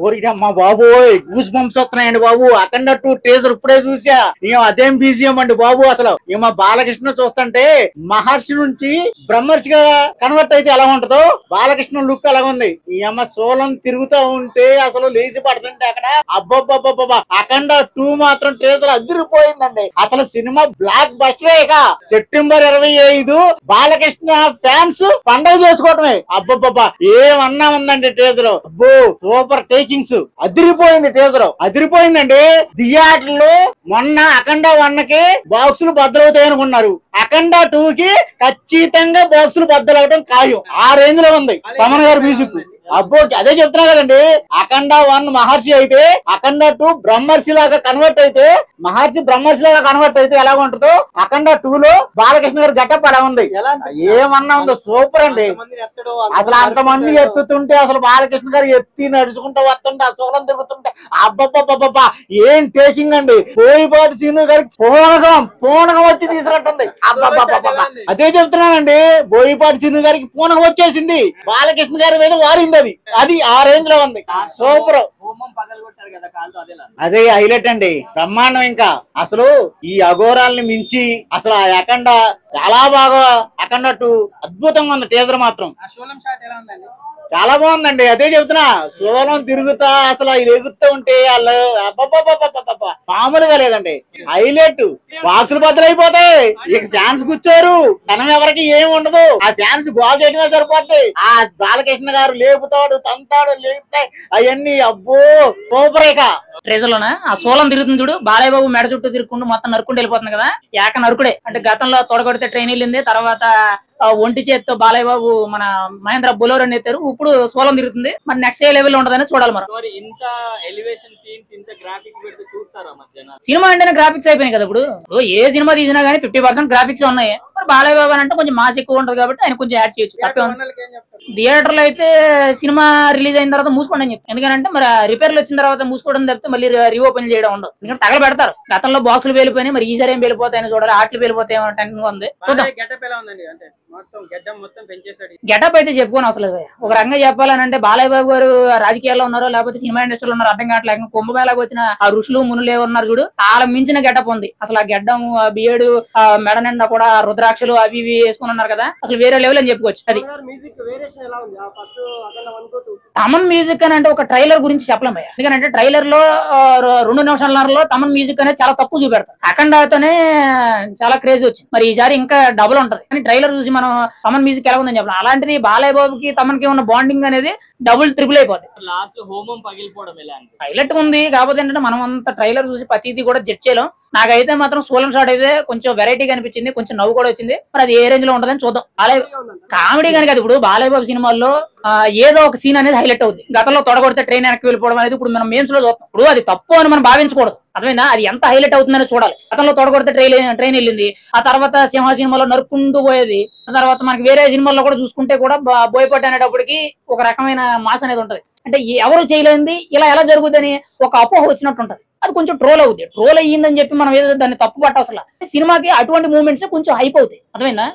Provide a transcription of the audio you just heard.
ఓరిడమ్మా బాబోయ్, goose bumps వస్తున్నాయండి బాబు. అఖండ 2 teaser ఇప్పుడే చూసా. ఇక అదేం బీజియం అండి బాబు. అసలు ఇక మా బాలకృష్ణ చూస్తుంటే మహర్షి నుంచి బ్రహ్మర్షిగా కన్వర్ట్ అయితే ఎలా ఉంటదో బాలకృష్ణ లుక్ అలాగ ఉంది. ఈ అమ్మ సోలం తిరుగుతూ ఉంటే అసలు లేచి పడుతుంటే అక్కడ అబ్బబ్బబ్బబ్బా. అఖండ 2 మాత్రం టీజర్ అదిరిపోయిందండి. అసలు సినిమా బ్లాక్ బస్టర్. ఇక సెప్టెంబర్ 25 బాలకృష్ణ ఫ్యాన్స్ పండగ చేసుకోవటమే. అబ్బబ్బబ్బా ఏమన్నా ఉందండి టీజర్. అబ్బో సూపర్ టేకింగ్స్. అదిరిపోయింది టీజర్, అదిరిపోయిందండి. థియేటర్లు మొన్న అఖండ 1 కి బాక్సులు బద్దలవుతాయి అనుకున్నారు. అఖండ 2 కి ఖచ్చితంగా బాక్సులు బద్దలవడం ఖాయం. ఆ రేంజ్ లో ఉంది తమన్ గారి మ్యూజిక్. అబ్బో అదే చెప్తున్నా కదండి. అఖండ 1 మహర్షి అయితే అఖండ 2 బ్రహ్మర్షి లాగా కన్వర్ట్ అయితే, మహర్షి బ్రహ్మర్షి లాగా కన్వర్ట్ అయితే ఎలా ఉంటుందో అఖండ 2 లో బాలకృష్ణ గారి గెటప్ అలా ఉంది. ఏమన్నా ఉందో సూపర్ అండి. అసలు అంతమంది ఎత్తుతుంటే అసలు బాలకృష్ణ గారు ఎత్తి నడుచుకుంటూ వస్తుంటే ఆ సోలం తిరుగుతుంటే అబ్బబ్బబ్బబ్బా ఏం టేకింగ్ అండి. బోయపాటి శ్రీను గారికి పూనకం వచ్చి తీసినట్టుంది. అబ్బబ్బబ్బబ్బా అదే చెప్తున్నానండి. బోయపాటి శ్రీను గారికి పూనకం వచ్చేసింది. బాలకృష్ణ గారి మీద వారింది. అది ఆ రేంజ్ లో ఉంది. సూపర్. అదే హైలైట్ అండి, బ్రహ్మాండం. ఇంకా అసలు ఈ అఘోరాల్ని మించి అసలు ఆ అఖండ చాలా బాగా, అఖండ 2 అద్భుతంగా ఉంది. టీజర్ మాత్రం చాలా బాగుందండి. అదే చెబుతున్నా, సోలం తిరుగుతా అసలు ఇది ఎగుతూ ఉంటే వాళ్ళు అబ్బబ్బబ్బబ్బబ్బబ్బ మామూలుగా లేదండి. హైలైట్. బాక్సులు బద్దలైపోతాయి. ఇక ఫ్యాన్స్ కూర్చోరు, ధనం ఎవరికి ఏమి ఉండదు. ఆ ఫ్యాన్స్ గోల్ చేయడమే సరిపోద్ది. ఆ బాలకృష్ణ గారు లేపుతాడు, తంతాడు, లేపుతాయి అవన్నీ. అబ్బో సూపర్. ఇక ట్రేజర్ లోన ఆ సోలం తిరుగుతుంది చూడు, బాలయ్య బాబు మెడ చుట్టూ తిరుగుకుంటూ మొత్తం నరుకుంటూ వెళ్ళిపోతుంది కదా. ఏక నరుకుడే అంటే గతంలో తొడగొడితే ట్రైన్ వెళ్ళింది, తర్వాత ఒంటి చేత్తో బాలయ్య బాబు మన మహేంద్ర బొలోరో ఎత్తారు. ఇప్పుడు సోలం తిరుగుతుంది. మరి నెక్స్ట్ ఏ లెవెల్ ఉంటదని చూడాలి. మరి ఇంత ఎలివేషన్ సీన్స్, ఇంత గ్రాఫిక్స్ పెడితే చూస్తారా మధ్యాహ్నం? సినిమా అంటేనే గ్రాఫిక్స్ అయిపోయినాయి కదా. ఇప్పుడు ఏ సినిమా తీసినా గానీ 50% గ్రాఫిక్స్ ఉన్నాయి. మరి బాలయ్య బాబు అంటే కొంచెం మాస్ ఎక్కువ ఉంటది కాబట్టి ఆయన కొంచెం యాడ్ చేయొచ్చు. థియేటర్ లో అయితే సినిమా రిలీజ్ అయిన తర్వాత మూసుకోండి అని చెప్తాను. ఎందుకంటే మరి రిపేర్లు వచ్చిన తర్వాత మూసుకోవడం తప్పితే మళ్ళీ రీఓపెన్ చేయడం ఉండదు. ఎందుకంటే తగల పెడతారు. గతంలో బాక్సులు పేలిపోయినాయి, మరి ఈసారి ఏం పేలిపోతాయని చూడాలి. ఆటలు పేలిపోతాయి టెన్షన్ ఉంది. గెటప్ అయితే చెప్పుకోని అసలు ఒక రంగం చెప్పాలని అంటే బాలయ్య బాబు గారు రాజకీయాల్లో ఉన్నారో లేకపోతే సినిమా ఇండస్ట్రీలో ఉన్నారో అర్థం కావట్లేదు. కుంభమేళకు వచ్చిన ఆ ఋషులు మునులు ఏమన్నారు చూడు, వాళ్ళ మించిన గెటప్ ఉంది. అసలు ఆ గెడ్డం, ఆ బియ్యడు, ఆ మెడ నిండా కూడా రుద్రాక్షలు అవి ఇవి వేసుకుని ఉన్నారు కదా. అసలు వేరే లెవెల్ అని చెప్పుకోవచ్చు. అది తమన్ మ్యూజిక్ అని అంటే ఒక ట్రైలర్ గురించి చెప్పలేమయ్యా. ఎందుకంటే ట్రైలర్ లో 2 నిమిషాలన్నరలో తమన్ మ్యూజిక్ అనేది చాలా తక్కువ చూపెడతారు. అఖండతోనే చాలా క్రేజ్ వచ్చింది. మరి ఈసారి ఇంకా డబుల్ ఉంటది. కానీ ట్రైలర్ చూసి మనం తమన్ మ్యూజిక్ ఎలా ఉందని చెప్పాలి. అలాంటిది బాలయ్య బాబుకి తమన్కి ఉన్న బాండింగ్ అనేది డబుల్ ట్రిపుల్ అయిపోతుంది. లాస్ట్ హోమం పగిలిపోవడం ఎలా హైలైట్ ఉంది. కాకపోతే ఏంటంటే మనం అంత ట్రైలర్ చూసి ప్రతిదీ కూడా జడ్జ్ చేయలేం. నాకైతే మాత్రం సోలం షాట్ అయితే కొంచెం వెరైటీగా అనిపించింది, కొంచెం నవ్వు కూడా వచ్చింది. మరి అది ఏ రేంజ్ లో ఉంటదని చూద్దాం. బాలయ్య కామెడీ కానీ కదా. ఇప్పుడు బాలయ్య బాబు సినిమాల్లో ఏదో ఒక సీన్ అనేది హైలైట్ అవుతుంది. గతంలో తొడగొడితే ట్రైన్ వెనక్కి వెళ్ళిపోవడం అనేది ఇప్పుడు మనం మేమ్స్ లో చూస్తాం. ఇప్పుడు అది తప్పు అని మనం భావించకూడదు. అర్థమైందా? అది ఎంత హైలైట్ అవుతుందని చూడాలి. గతంలో తొడగొడితే ట్రైన్ వెళ్ళింది, ఆ తర్వాత సింహ సినిమాలో నరుక్కుంటూ పోయేది. ఆ తర్వాత మనకి వేరే సినిమాల్లో కూడా చూసుకుంటే కూడా బోయపాటి అనేటప్పటికి ఒక రకమైన మాస్ అనేది ఉంటది. అంటే ఎవరు చేయలేంది ఇలా ఎలా జరుగుతుందని ఒక అపోహ వచ్చినట్టు ఉంటది. అది కొంచెం ట్రోల్ అవుతుంది. ట్రోల్ అయ్యిందని చెప్పి మనం ఏదో దాన్ని తప్పు పట్ట అసలు సినిమాకి అటువంటి మూమెంట్స్ కొంచెం హైప్ అవుతాయి. అర్థమైందా?